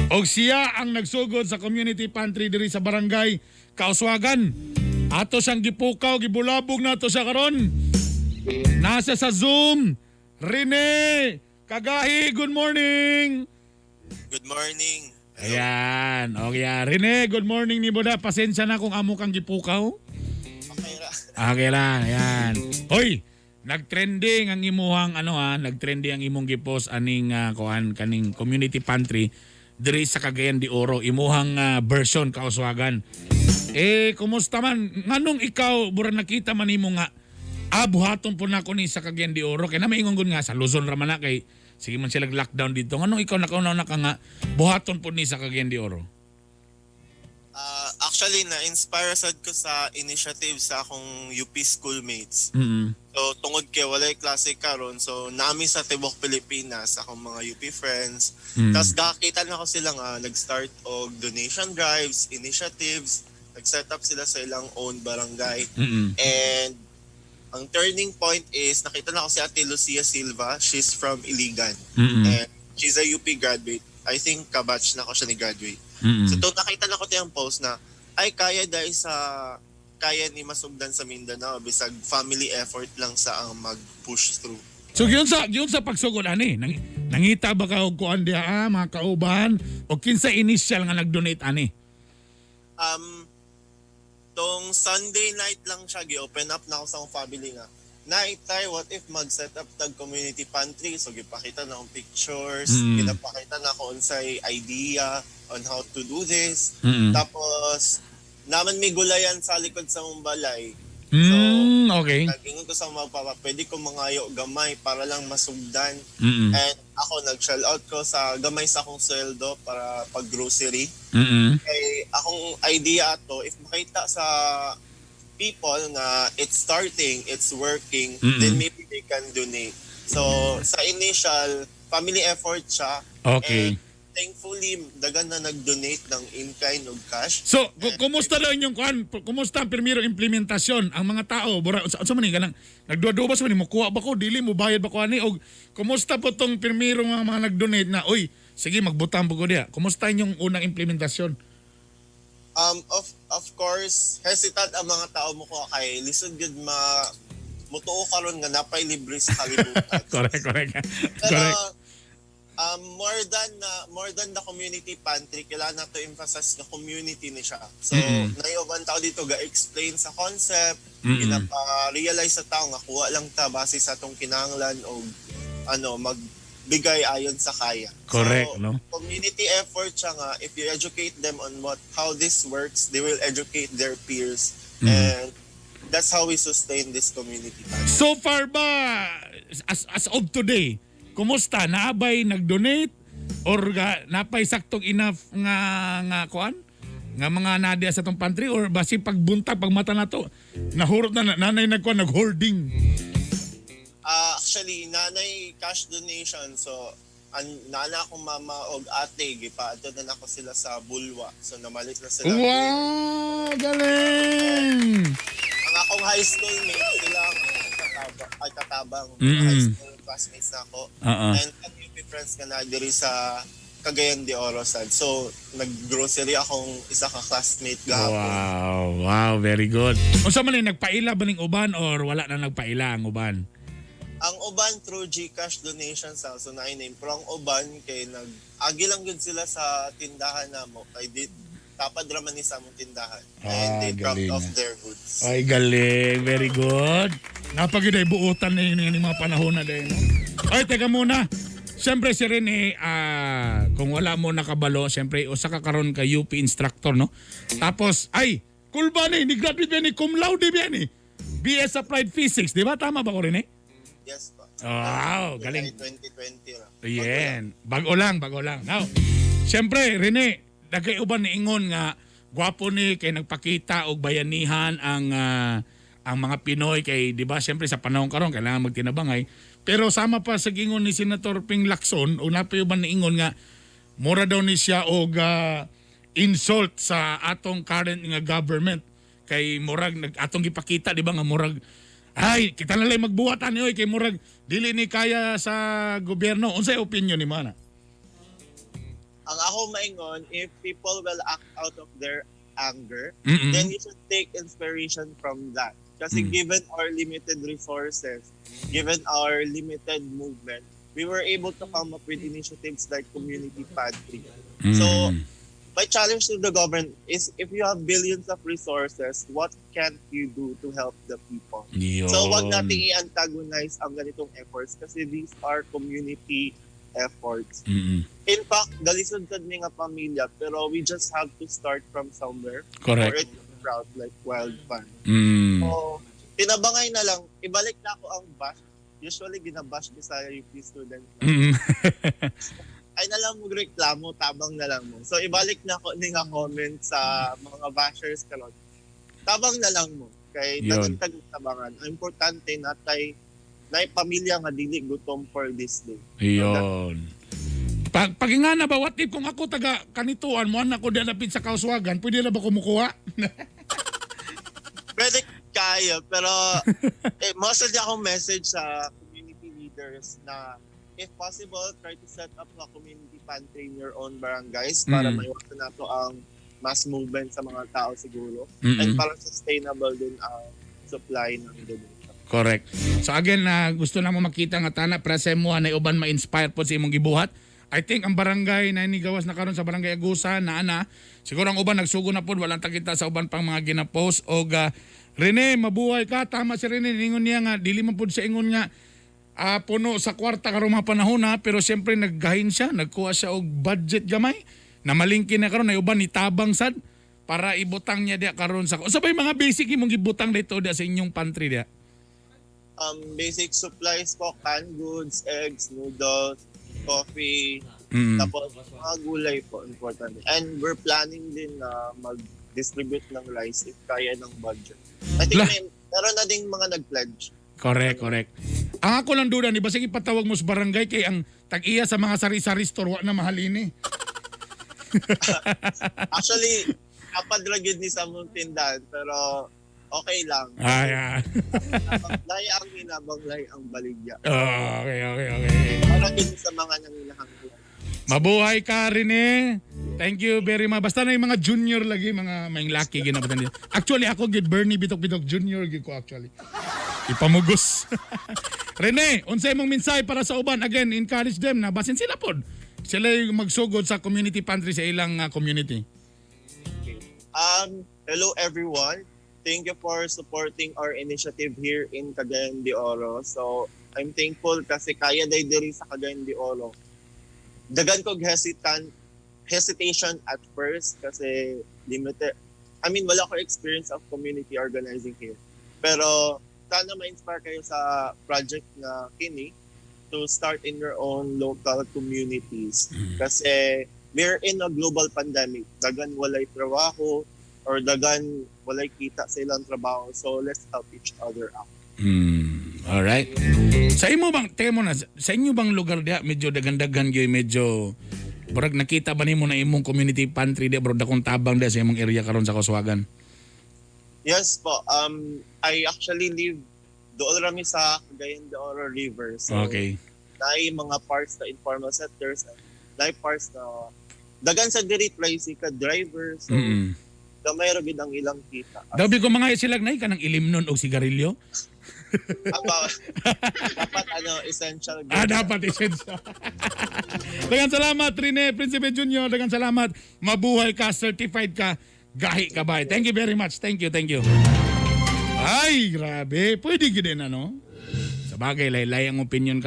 Og siya ang nagsugod sa community pantry diri sa barangay Kauswagan. Ato siyang gipukaw, gibulabog na to siya karon. Nasa sa Zoom. Rene Kagahi, good morning. Good morning. Ayan, okay. Rene, good morning ni Boda. Pasensya na kung amo kang gipukaw. Okay ra. Okay lang, ayan. Hoy, nagtrending ang imuhang nagtrending ang imong gipost aning kaning community pantry diri sa Cagayan de Oro, imuhang version Kauswagan. Kumusta man nganong ikaw bura nakita man nimo nga buhaton po na ko ni sa Cagayan de Oro kay na maingon gud nga sa Luzon ra man na kay sige man sila lockdown dito. Nganong ikaw nakauna ka nga buhaton po ni sa Cagayan de Oro? Actually, na-inspire sad ko sa initiative sa akong UP schoolmates. Mm. So, tungod kay walay klase karon, so nami sa tibok Pilipinas, akong mga UP friends. Tapos nakakita na ko sila nga nag-start og donation drives, initiatives, nag-set up sila sa ilang own barangay. And ang turning point is nakita na ko si Ate Lucia Silva. She's from Iligan. And she's a UP graduate. I think kabatch na ko siya ni graduate. So doon nakita na ko tiyang post na ay kaya dahil sa kaya ni masugdan sa Mindanao bisag family effort lang sa ang mag-push through. So yun sa pagsugod ani nangita ba ka og kuan diha mga kauban o kinsa initial nga nag-donate ani? Tong Sunday night lang siya gi-open up na ako sa akong family nga. Naitay, what if mag-set up tag community pantry? So, gipakita na akong pictures, ginapakita na ako unsay idea on how to do this. Tapos, naman may gulayan sa likod sa mong balay. So, okay. nag-ingon ko sa mga papa, pwede ko mangayo gamay para lang masugdan. And ako, nag-shell out ko sa gamay sa akong sweldo para pag-grocery. Kay akong idea ato, if makita sa people na it's starting, it's working, then maybe they can donate. So, sa initial, family effort siya. Okay. And thankfully, dagan na nag-donate ng in-kind of cash. So, kumusta daw inyong kuan? Kumusta ang primero implementasyon? Ang mga tao, sa man ni ganang nagduwa-duwa ba sa mo kuha ba ko dili mo bayad ba ko ani og kumusta po tong primero nga mga nag-donate na oy, sige magbutang po ko diha. Kumusta inyong unang implementasyon? Of course, hesitant ang mga tao mo ko kay lisod gud mutuo karon nga napay libre sa kalibutan. Correct. Pero more than the community pantry, kailangan nato emphasize na community ni siya. So, naiuban tao dito ga-explain sa concept, pinapa-realize sa tao nga kuha lang ta base sa atong kinahanglan o magbigay ayon sa kaya. Correct, so, no? Community effort siya nga, if you educate them on how this works, they will educate their peers. And that's how we sustain this community pantry. So far ba as of today, kumusta naabay nag-donate or napay saktong enough nga kuan nga mga nadia sa tong pantry or basi pagbuntag pagmata nato nahurot na nanay nagkuan nag-hoarding? Actually, nanay cash donation. So, nana akong mama o ate, gipaadto na ako sila sa Bulwa. So, namalit na sila. Wow! Galing! Ang akong high school mate, sila ang katabang. High school classmates na ako. And UP friends nga na diri sa Cagayan de Oro sad. So, nag-grocery akong isa ka classmate gahapon. Wow, very good. Unsa man nagpaila ba ning uban or wala na nagpaila ang uban? Ang uban through GCash donations so na-name. Pero ang uban kay agi lang yun sila sa tindahan na mo. Kay tapad raman ni sa among tindahan. And they dropped off their goods. Ay, galing. Very good. Napagiday buutan na yun yung mga panahon na dahil. Ay, teka muna. Siyempre si Rene, kung wala mo nakabalo, siyempre, usa ka karon ka UP instructor, no? Tapos, cool ba ni? Ni-graduate ba ni? Cum laude ba ni? BS Applied Physics. Di ba? Tama ba ko, Rene? Yes po. Wow, galing. 2020 ra. Yan. Bago lang. Now, siyempre, Rene, nagkaiuban ni Ingon nga gwapo ni kay nagpakita og bayanihan ang mga Pinoy kay di ba siyempre sa panahon karon kailangan magtinabangay pero sama pa sa gingon ni Senator Ping Lacson o napayuban ni Ingon nga mura daw ni siya og insult sa atong current nga government kay murag atong gipakita di ba nga murag ay kita na lang magbuhatan ni kay murag dili ni kaya sa gobyerno unsay opinion ni mana? ang ako maingon, if people will act out of their anger, Mm-mm. then you should take inspiration from that. Kasi Mm. given our limited resources, given our limited movement, we were able to come up with initiatives like community pantry. So, Mm. my challenge to the government is if you have billions of resources, what can you do to help the people? Yun. So, wag nating i-antagonize ang ganitong efforts kasi these are community efforts. Mm-mm. In fact, dalisod-sad ni nga pamilya, pero we just have to start from somewhere Correct. for it to sprout like wildfire. Mm. So, tinabangay na lang, ibalik na ako ang bash. Usually, ginabash ko sa UP student. Mm. Ay na lang mo reklamo, tabang na lang mo. So, ibalik na ako ni nga comment sa mga bashers karon. Tabang na lang mo. Kay Yun. tabangan. Ang importante na na pamilya nga dili gutom for this day. Yun. Pagingana ba, what if kung ako taga kanituan mo, anak ko dalapit sa Kauswagan, pwede na ba kumukuha? Pwede kaya, pero most of akong message sa community leaders na if possible, try to set up a community pantry in your own barangays para maiwasan nato ang mass movement sa mga tao siguro. And para sustainable din ang supply ng donation. Correct. So again, gusto na mo makita nga tana para sa mo na uban ma-inspire po sa imong gibuhat. I think ang barangay na inigawas na karon sa barangay Agusa na siguro ang uban nagsugo na pod walang takita sa uban pang mga gina-post og Rene, mabuhay ka. Tama si Rene, ningon niya nga dili man pod sa ingon nga puno sa kwarta karon mga panahon pero siyempre naggahin siya, nagkuha siya og budget gamay. Namalingki na karon na uban ni tabang sad para ibutang niya dia karon sa. Usa ba yung mga basic imong gibutang dito dia sa inyong pantry dia? Basic supplies po, canned goods, eggs, noodles, coffee, tapos mga gulay po, importante. And we're planning din na mag-distribute ng rice if kaya ng budget. I think meron na ding mga nag-pledge. Correct. Ang ako lang duda ni basig ipatawag mo sa barangay kay ang tag-iya sa mga sari-sari store wa na mahalini. Actually, kapadragid ni sa mong tindahan, pero okay lang. Lay ang hinabang, lay ang baligya. Okay. Para din sa mga nanginahanglan. Mabuhay ka rin Thank you very much. Basta na yung mga junior lagi, mga may laki ginabatan nila. Actually, ako gid Bernie Bitok Junior gid ko actually. Ipamugos. Rene, unsay mong mensahe para sa uban? Again, encourage them na basin sila pod. Sila yung magsugod sa community pantry sa ilang community. Hello everyone. Thank you for supporting our initiative here in Cagayan de Oro. So, I'm thankful kasi kaya diri sa Cagayan de Oro. Dagan ko hesitation at first kasi limited. I mean, wala ko experience of community organizing here. Pero sana ma-inspire kayo sa project na kini to start in your own local communities. Kasi we're in a global pandemic. Dagan walay trabaho or dagan walay kita sa ilang trabaho. So let's help each other out. Alright. Sa imo bang temo na sa inyo bang lugar dia medyo dagan-dagan gyud medyo burag nakita ba nimo na imong community pantry dia bro dakong tabang dia sa imong area karon sa Kauswagan? Yes po. I actually live doon rami sa Cagayan de Oro River. So Okay. naay mga parts na informal sectors, naay parts na dagan sa diri tricycle driver. So gamay ra gid ang ilang kita. Dabi ko mga isilag na ka ng ilimnon o sigarilyo. Dapat essential. Dapat essential. Dagan salamat Rene Principe Junior, dagan salamat. Mabuhay ka, certified ka, gahi ka ba. Thank you very much. Thank you. Ay, grabe. Pwede gid din Sa bagay laylay ang opinion ka.